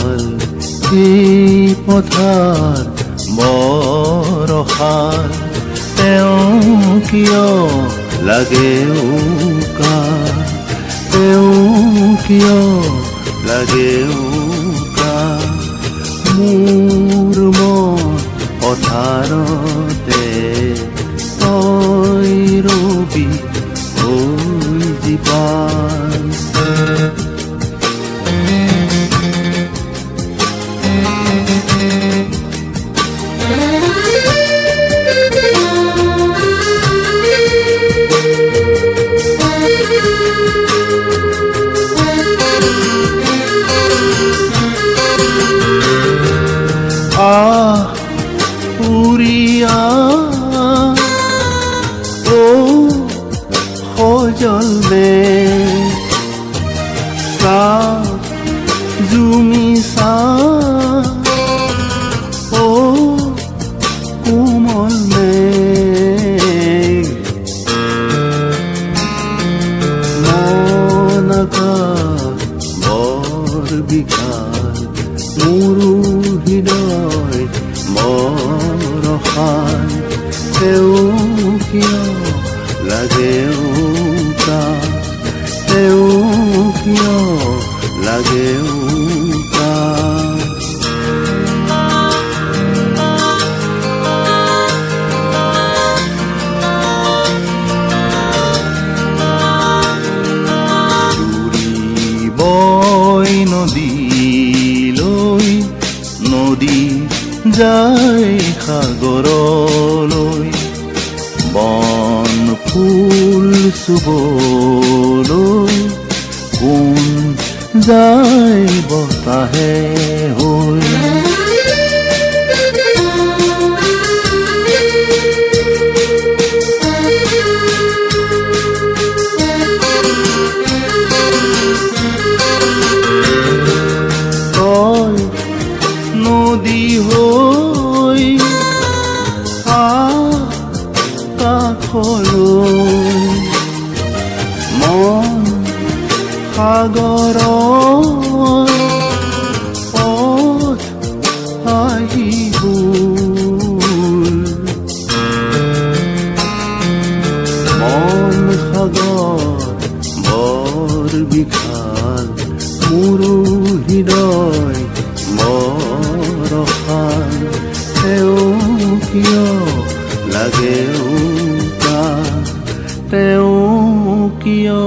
বিশাল এই পথাৰ বৰষাৰ তেওঁ কিয় লাগে উকা তেওঁ কিয় লাগে উকা মোৰ মন পথাৰতে তই ৰবি হৈ জীপান উৰিয়া ও সজলবে চা জুমিছা ও কোমল মেঘ মনকা বৰ বিশাল মোৰো হৃদয় মৰসাল তেওঁ কিয় লাগে উকা তেওঁ কিয় লাগে উকা বৈ নদীলৈ নদী যায় সাগৰলৈ বন ফুল চুবলৈ কোন যায় বতাহে হৈ নদী হৈ কাষলৈ মন সাগৰৰ পথ আহিবুল মন সাগৰ বৰ বিশাল মোৰো হৃদয় মৰসাল তেওঁ কিয় লাগে উকা তেওঁ কিয়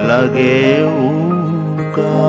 লাগে উকা